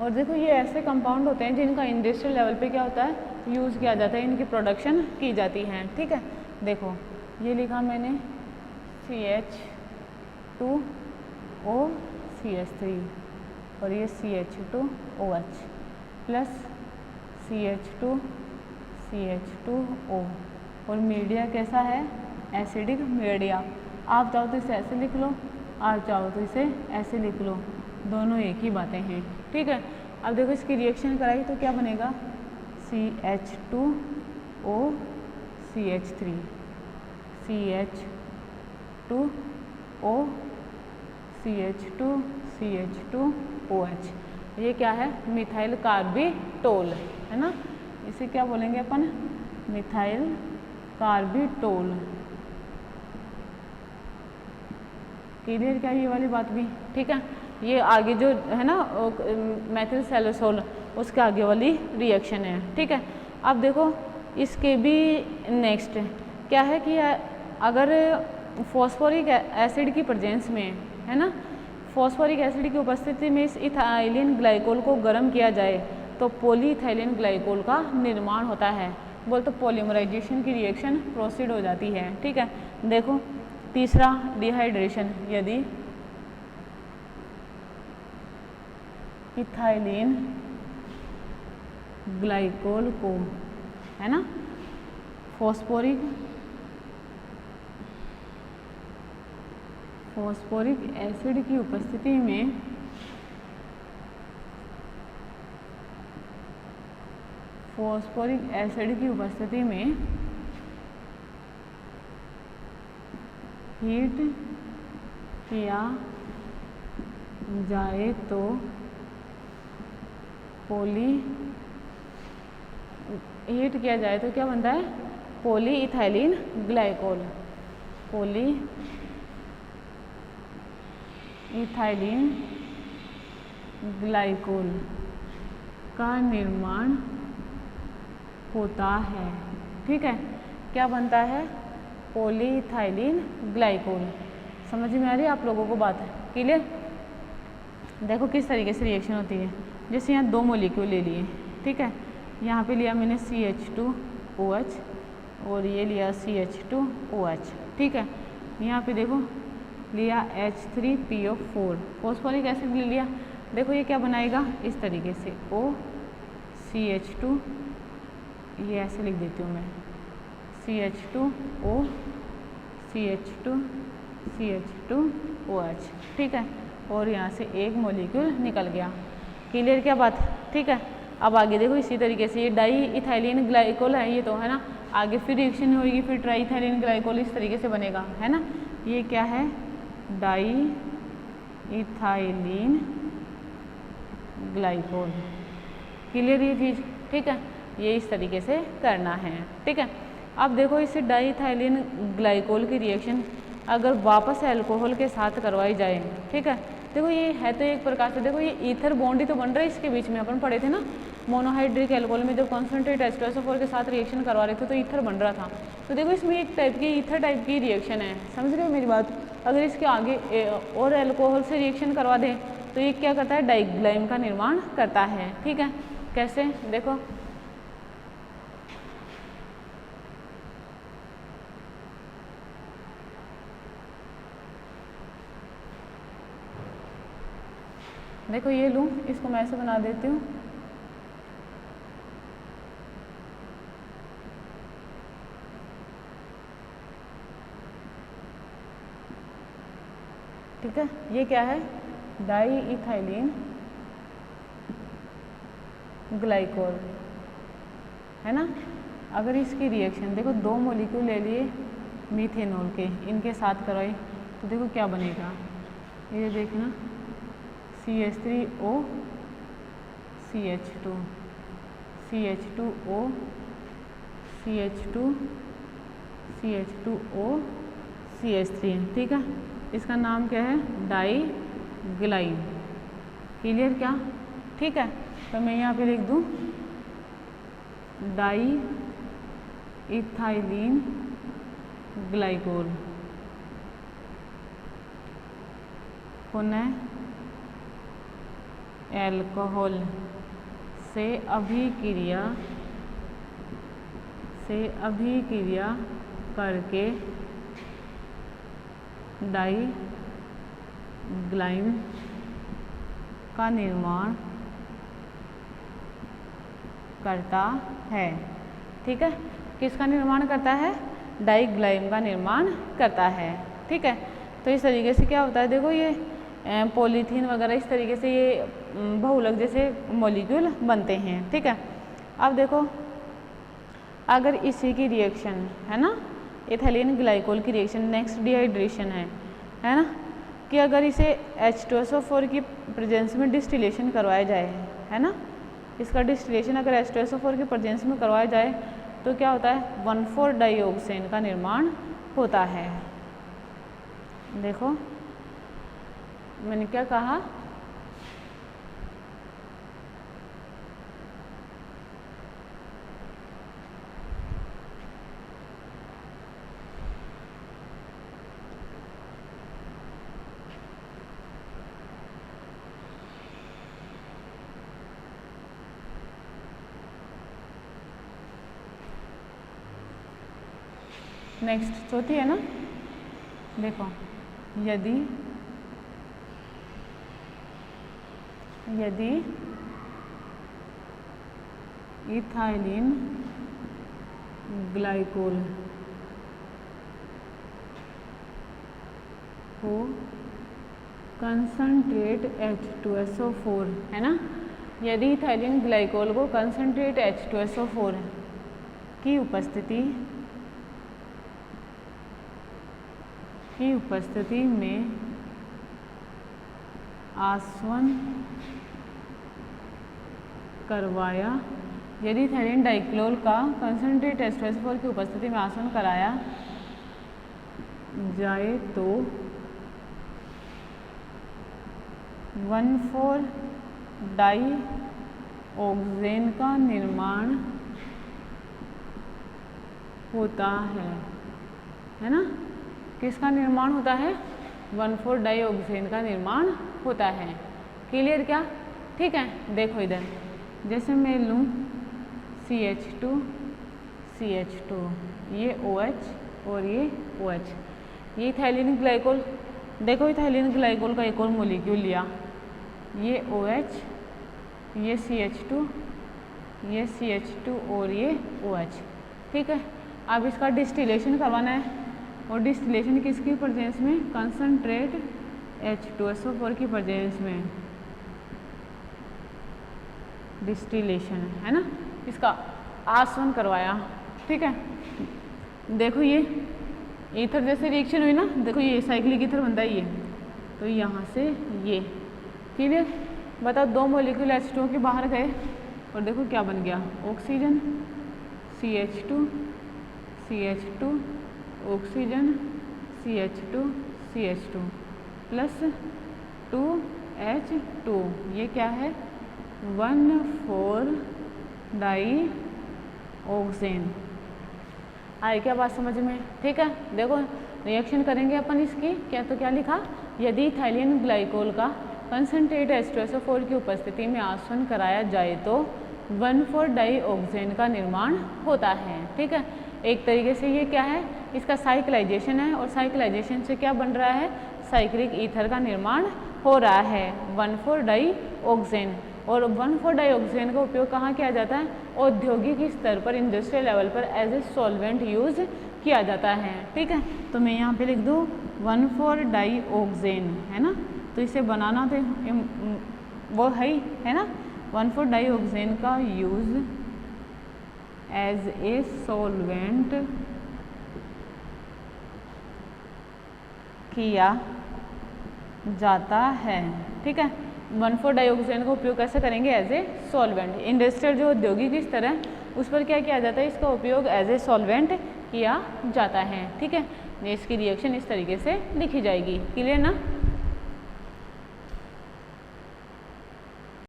और देखो ये ऐसे कंपाउंड होते हैं जिनका इंडस्ट्रियल लेवल पे क्या होता है, यूज़ किया जाता है, इनकी प्रोडक्शन की जाती है। ठीक है, देखो ये लिखा मैंने CH2OCH3 और ये CH2OH प्लस CH2CH2O और मीडिया कैसा है, एसिडिक मीडिया। आप चाहो तो इसे ऐसे लिख लो, आप चाहो तो इसे ऐसे लिख लो, दोनों एक ही बातें हैं, ठीक है। अब देखो इसकी रिएक्शन कराई तो क्या बनेगा, CH2OCH3 CH2OCH2OH ये क्या है, मिथाइल कार्बिटोल है ना, इसे क्या बोलेंगे अपन, मिथाइल कार्बिटोल। क्लियर क्या ये वाली बात भी, ठीक है। ये आगे जो है ना मेथिल सैलिसोल उसके आगे वाली रिएक्शन है, ठीक है। अब देखो इसके भी नेक्स्ट क्या है कि अगर फॉस्फोरिक एसिड की प्रेजेंस में है ना, फॉस्फोरिक एसिड की उपस्थिति में इस इथाइलिन ग्लाइकोल को गर्म किया जाए तो पॉलीइथाइलिन ग्लाइकोल का निर्माण होता है। बोल तो पॉलीमराइजेशन की रिएक्शन प्रोसीड हो जाती है, ठीक है। देखो तीसरा डिहाइड्रेशन, यदि इथाइलिन ग्लाइकोल को है ना फॉस्फोरिक एसिड की उपस्थिति में हीट किया जाए तो क्या बनता है, पॉलीइथाइलिन ग्लाइकोल, पॉलीइथाइलिन ग्लाइकोल का निर्माण होता है, ठीक है। क्या बनता है, पॉलीइथाइलिन ग्लाइकोल। समझ में आ रही है आप लोगों को बात, क्लियर। देखो किस तरीके से रिएक्शन होती है, जैसे यहाँ 2 मॉलिक्यूल ले लिए, ठीक है। यहाँ पे लिया मैंने CH2OH और ये लिया CH2OH, ठीक है। यहाँ पे देखो लिया H3PO4 फॉस्फोरिक एसिड ले लिया। देखो ये क्या बनाएगा, इस तरीके से OCH2, ये ऐसे लिख देती हूँ मैं, CH2O CH2OH, ठीक है। और यहाँ से एक मॉलिक्यूल निकल गया, क्लियर क्या बात, ठीक है। अब आगे देखो इसी तरीके से ये डाई इथाइलिन ग्लाइकोल है, ये तो है ना, आगे फिर रिएक्शन होगी, फिर ट्राई इथाइलिन ग्लाइकोल इस तरीके से बनेगा, है ना। ये क्या है, डाई इथाइलिन ग्लाइकोल, क्लियर ये चीज़, ठीक है। ये इस तरीके से करना है, ठीक है। अब देखो इसे डाई इथाइलिन ग्लाइकोल की रिएक्शन अगर वापस अल्कोहल के साथ करवाई जाए, ठीक है। देखो ये है तो एक प्रकार से, देखो ये ईथर बॉन्ड ही तो बन रहा है इसके बीच में, अपन पढ़े थे ना मोनोहाइड्रिक अल्कोहल में जब कॉन्सेंट्रेट H2SO4 के साथ रिएक्शन करवा रहे थे तो ईथर बन रहा था। तो देखो इसमें एक टाइप की ईथर टाइप की रिएक्शन है, समझ रहे हो मेरी बात। अगर इसके आगे और अल्कोहल से रिएक्शन करवा दें तो ये क्या करता है, डाइग्लाइम का निर्माण करता है, ठीक है। कैसे, देखो देखो ये लूँ, इसको मैं ऐसे बना देती हूँ, ठीक है। ये क्या है, डाई इथाइलिन ग्लाइकोल है ना। अगर इसकी रिएक्शन देखो 2 मॉलिक्यूल ले लिए मीथेनॉल के, इनके साथ कराई तो देखो क्या बनेगा, ये देखना CH3O CH2 CH2O CH2 CH2O CH3, ठीक है। इसका नाम क्या है, डाइग्लाइम, क्लियर क्या, ठीक है। तो मैं यहाँ पे लिख दूँ डाई इथाइलिन ग्लाइकोल पुनः एल्कोहल से अभिक्रिया करके डाई ग्लाइम का निर्माण करता है। ठीक है, किसका निर्माण करता है? डाइग्लाइम का निर्माण करता है। ठीक है, तो इस तरीके से क्या होता है, देखो ये पॉलीथीन वगैरह इस तरीके से ये बहुलक जैसे मॉलिक्यूल बनते हैं। ठीक है, अब देखो अगर इसी की रिएक्शन है ना, इथाइलिन ग्लाइकोल की रिएक्शन, नेक्स्ट डिहाइड्रेशन है ना, कि अगर इसे H2SO4 की प्रेजेंस में डिस्टिलेशन करवाया जाए, है ना, इसका डिस्टिलेशन अगर H2SO4 की प्रेजेंस में करवाया जाए तो क्या होता है? 1,4-डाइऑक्सेन का निर्माण होता है। देखो मैंने क्या कहा, नेक्स्ट चौथी है ना, देखो यदि इथाइलिन ग्लाइकोल को कंसंट्रेट H2SO4 है ना, यदि इथाइलिन ग्लाइकोल को कंसंट्रेट H2SO4 की उपस्थिति में आसवन करवाया, यदि इथाइलिन डाइक्लोल का कंसंट्रेट H2SO4 की उपस्थिति में आसवन कराया जाए तो 1,4-डाइऑक्सेन का निर्माण होता है ना, किसका निर्माण होता है? 1,4-डाइऑक्सेन का निर्माण होता है। क्लियर क्या? ठीक है, देखो इधर जैसे मैं लूँ CH2 ये OH और ये OH, ये इथाइलिन ग्लाइकोल, देखो इथाइलिन ग्लाइकोल का एक और मॉलिक्यूल लिया, ये OH, ये CH2, ये CH2 और ये OH। ठीक है, अब इसका डिस्टिलेशन करवाना है, और डिस्टिलेशन किसकी प्रेजेंस में? कंसंट्रेट H2SO4 की प्रेजेंस में डिस्टिलेशन है ना, इसका आसवन करवाया। ठीक है, देखो ये ईथर जैसे रिएक्शन हुई ना, देखो ये साइक्लिक ईथर बनता है ये, तो यहाँ से ये क्लियर। बताओ दो मॉलिक्यूल H2 के बाहर गए और देखो क्या बन गया? Oxygen, CH2 oxygen, CH2 plus 2H2, ये क्या है? 1,4-डाइऑक्सेन। आए क्या बात समझ में? ठीक है, देखो रिएक्शन करेंगे अपन इसकी, क्या तो क्या लिखा? यदि इथाइलिन ग्लाइकोल का कंसंट्रेट H2SO4 की उपस्थिति में आसवन कराया जाए तो 1,4-डाइऑक्सेन का निर्माण होता है। ठीक है, एक तरीके से ये क्या है? इसका साइक्लाइजेशन है, और साइक्लाइजेशन से क्या बन रहा है? साइक्लिक ईथर का निर्माण हो रहा है 1,4-डाइऑक्सेन। और 1,4-डाइऑक्सेन का उपयोग कहाँ किया जाता है? औद्योगिक स्तर पर, इंडस्ट्रियल लेवल पर एज ए सॉल्वेंट यूज किया जाता है। ठीक है, तो मैं यहाँ पे लिख दूँ 1,4-डाइऑक्सेन, है ना, तो इसे बनाना तो वो है ना, 1,4-डाइऑक्सेन का यूज एज ए सॉल्वेंट किया जाता है। ठीक है, 1,4-डाइऑक्सेन का उपयोग कैसे करेंगे? As a solvent. इंडस्ट्रियल जो औद्योगिक स्तर है उस पर क्या किया जाता है? इसका उपयोग एज ए सॉल्वेंट किया जाता है। ठीक है, इसकी रिएक्शन इस तरीके से लिखी जाएगी। क्लियर ना?